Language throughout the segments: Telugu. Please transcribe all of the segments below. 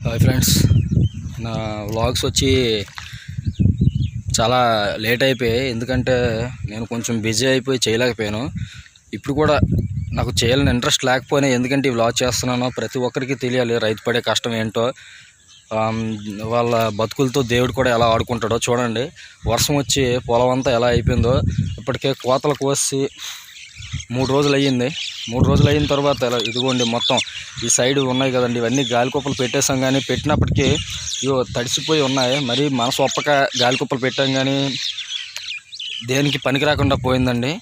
హాయ్ ఫ్రెండ్స్, నా వ్లాగ్స్ వచ్చి చాలా లేట్ అయిపోయాయి. ఎందుకంటే నేను కొంచెం బిజీ అయిపోయి చేయలేకపోయాను. ఇప్పుడు కూడా నాకు చేయాలని ఇంట్రెస్ట్ లేకపోయినా ఎందుకంటే ఈ వ్లాగ్ చేస్తున్నానో ప్రతి ఒక్కరికి తెలియాలి రైతు పడే కష్టం ఏంటో, వాళ్ళ బతుకులతో దేవుడు కూడా ఎలా ఆడుకుంటాడో. చూడండి, వర్షం వచ్చి పొలం అంతా ఎలా అయిపోయిందో. ఇప్పటికే కోతలు కోసి 3 రోజులు అయ్యింది. 3 రోజులు అయిన తర్వాత ఇదిగోండి మొత్తం ఈ సైడ్ ఉన్నాయి కదండి, ఇవన్నీ గాలికుప్పలు పెట్టేసాం. కానీ పెట్టినప్పటికీ ఇవో తడిసిపోయి ఉన్నాయి. మరి మనసు ఒప్పక గాలికుప్పలు పెట్టాం కానీ దేనికి పనికి రాకుండా పోయిందండి.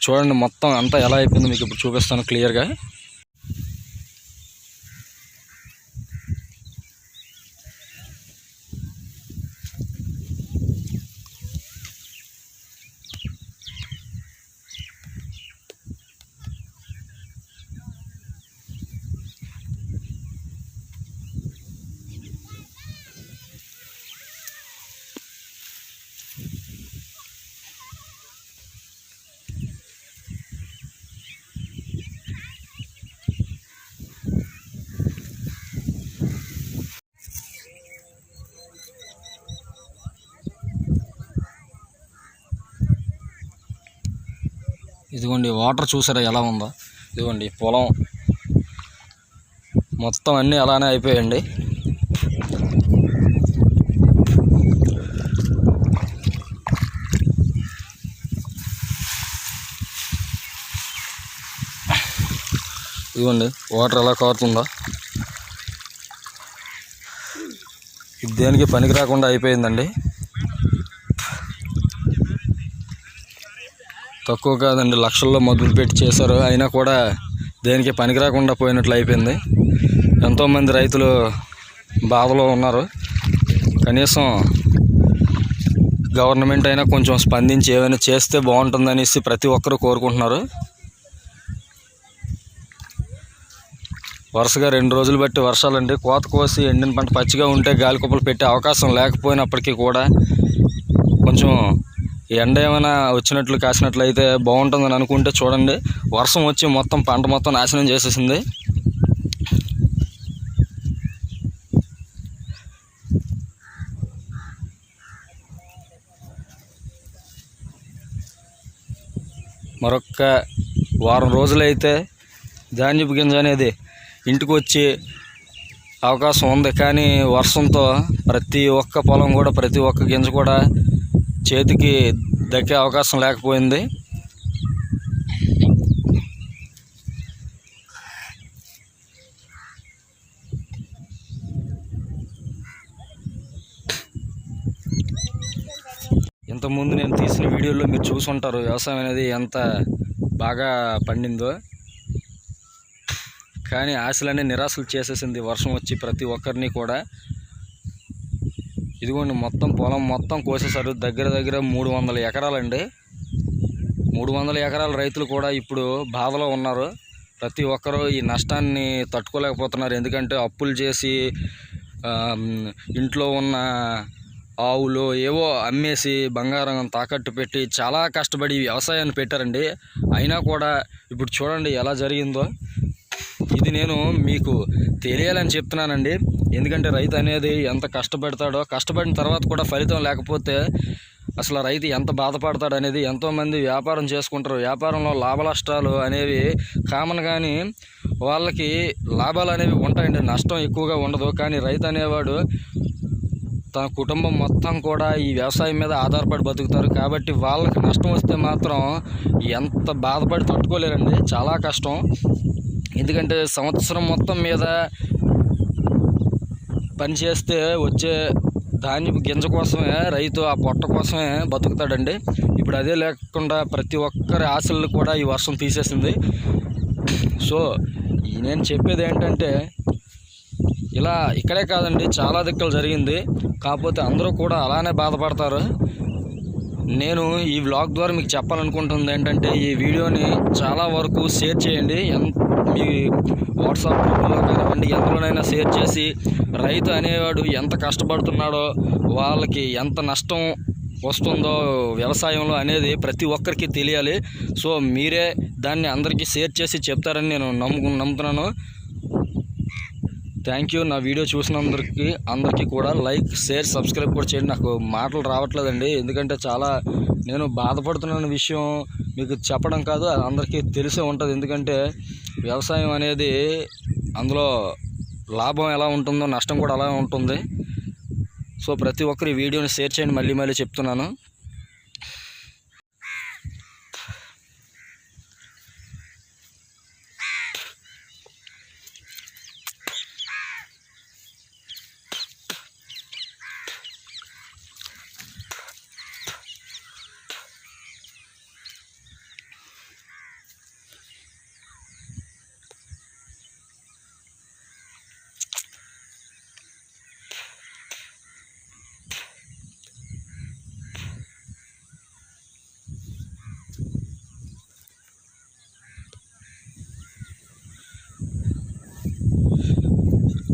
చూడండి మొత్తం అంతా ఎలా అయిపోయిందో మీకు ఇప్పుడు చూపిస్తాను క్లియర్గా. ఇదిగోండి వాటర్ చూసారా ఎలా ఉందో. ఇదిగోండి పొలం మొత్తం అన్నీ అలానే అయిపోయాయండి. ఇదిగోండి వాటర్ ఎలా కారుతుందో. ఇది దేనికి పనికి రాకుండా అయిపోయిందండి. తక్కువ కాదండి, లక్షల్లో మొదలు పెట్టి చేశారు, అయినా కూడా దేనికి పనికి రాకుండా పోయినట్లు అయిపోయింది. ఎంతోమంది రైతులు బాధలో ఉన్నారు. కనీసం గవర్నమెంట్ అయినా కొంచెం స్పందించి ఏమైనా చేస్తే బాగుంటుందనేసి ప్రతి ఒక్కరూ కోరుకుంటున్నారు. వరుసగా 2 రోజులు బట్టి వర్షాలండి. కోత కోసి ఎండిన పంట పచ్చిగా ఉంటే గాలికుప్పలు పెట్టే అవకాశం లేకపోయినప్పటికీ కూడా కొంచెం ఎండ ఏమైనా వచ్చినట్లు కాసినట్లు అయితే బాగుంటుందని అనుకుంటే చూడండి వర్షం వచ్చి మొత్తం పంట మొత్తం నాశనం చేసేసింది. మరొక వారం రోజులైతే ధాన్యపు గింజ అనేది ఇంటికి వచ్చే అవకాశం ఉంది. కానీ వర్షంతో ప్రతి ఒక్క పొలం కూడా ప్రతి ఒక్క గింజ కూడా చేతికి దక్కే అవకాశం లేకపోయింది. ఇంతకుముందు నేను తీసిన వీడియోలో మీరు చూసుంటారు వ్యవసాయం అనేది ఎంత బాగా పండిందో. కానీ ఆశలన్నీ నిరాశలు చేసేసింది వర్షం వచ్చి ప్రతి ఒక్కరిని కూడా. ఇదిగోండి మొత్తం పొలం మొత్తం కోసేశారు. దగ్గర 300 ఎకరాలండి. 300 ఎకరాల రైతులు కూడా ఇప్పుడు బాధలో ఉన్నారు. ప్రతి ఒక్కరూ ఈ నష్టాన్ని తట్టుకోలేకపోతున్నారు. ఎందుకంటే అప్పులు చేసి ఇంట్లో ఉన్న ఆవులు ఏవో అమ్మేసి బంగారం తాకట్టు పెట్టి చాలా కష్టపడి వ్యవసాయాన్ని పెట్టారండి. అయినా కూడా ఇప్పుడు చూడండి ఎలా జరిగిందో. ఇది నేను మీకు తెలియాలని చెప్తున్నానండి. ఎందుకంటే రైతు అనేది ఎంత కష్టపడతాడో, కష్టపడిన తర్వాత కూడా ఫలితం లేకపోతే అసలు రైతు ఎంత బాధపడతాడు అనేది. ఎంతోమంది వ్యాపారం చేసుకుంటారు. వ్యాపారంలో లాభ నష్టాలు అనేవి కామన్, కానీ వాళ్ళకి లాభాలు అనేవి ఉంటాయండి, నష్టం ఎక్కువగా ఉండదు. కానీ రైతు అనేవాడు తన కుటుంబం మొత్తం కూడా ఈ వ్యవసాయం మీద ఆధారపడి బతుకుతారు. కాబట్టి వాళ్ళకి నష్టం వస్తే మాత్రం ఎంత బాధపడి తట్టుకోలేరండి, చాలా కష్టం. ఎందుకంటే సంవత్సరం మొత్తం మీద పనిచేస్తే వచ్చే ధాన్యపు గింజ కోసమే రైతు ఆ పొట్ట కోసమే బతుకుతాడండి. ఇప్పుడు అదే లేకుండా ప్రతి ఒక్కరి ఆశలు కూడా ఈ వర్షం తీసేసింది. సో నేను చెప్పేది ఏంటంటే ఇలా ఇక్కడే కాదండి, చాలా దిక్కులు జరిగింది. కాకపోతే అందరూ కూడా అలానే బాధపడతారు. నేను ఈ వ్లాగ్ ద్వారా మీకు చెప్పాలనుకుంటుంది ఏంటంటే ఈ వీడియోని చాలా వరకు షేర్ చేయండి. మీ వాట్సాప్ గ్రూప్లో కానివ్వండి, ఎందులోనైనా షేర్ చేసి రైతు అనేవాడు ఎంత కష్టపడుతున్నాడో, వాళ్ళకి ఎంత నష్టం వస్తుందో వ్యవసాయంలో అనేది ప్రతి ఒక్కరికి తెలియాలి. సో మీరే దాన్ని అందరికీ షేర్ చేసి చెప్తారని నేను నమ్ముతున్నాను. Thank you. నా వీడియో అందరికీ కూడా లైక్, షేర్, సబ్స్క్రైబ్ కూడా చేయండి. నాకు మాటలు రావట్లేదండి, ఎందుకంటే చాలా నేను బాధపడుతున్న విషయం మీకు చెప్పడం కాదు, అది అందరికీ తెలిసే ఉంటుంది. ఎందుకంటే వ్యవసాయం అనేది అందులో లాభం ఎలా ఉంటుందో నష్టం కూడా అలా ఉంటుంది. సో ప్రతి ఒక్కరు ఈ వీడియోని షేర్ చేయండి, మళ్ళీ చెప్తున్నాను.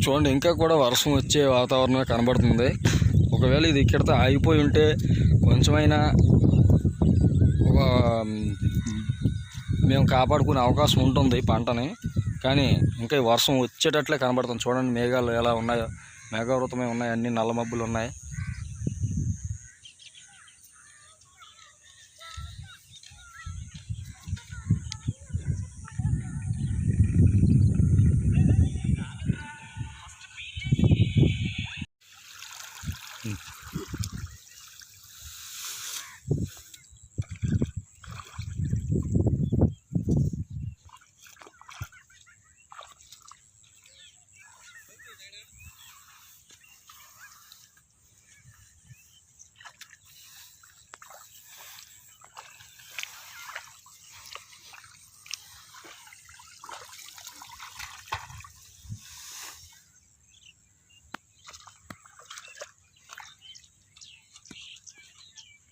చూడండి, ఇంకా కూడా వర్షం వచ్చే వాతావరణమే కనబడుతుంది. ఒకవేళ ఇది ఇక్కడితో ఆగిపోయి ఉంటే కొంచెమైనా మేము కాపాడుకునే అవకాశం ఉంటుంది పంటని. కానీ ఇంకా వర్షం వచ్చేటట్లే కనబడుతుంది. చూడండి మేఘాలు ఎలా ఉన్నాయో, మేఘావృతమే ఉన్నాయి, అన్ని నల్ల మబ్బులు ఉన్నాయి.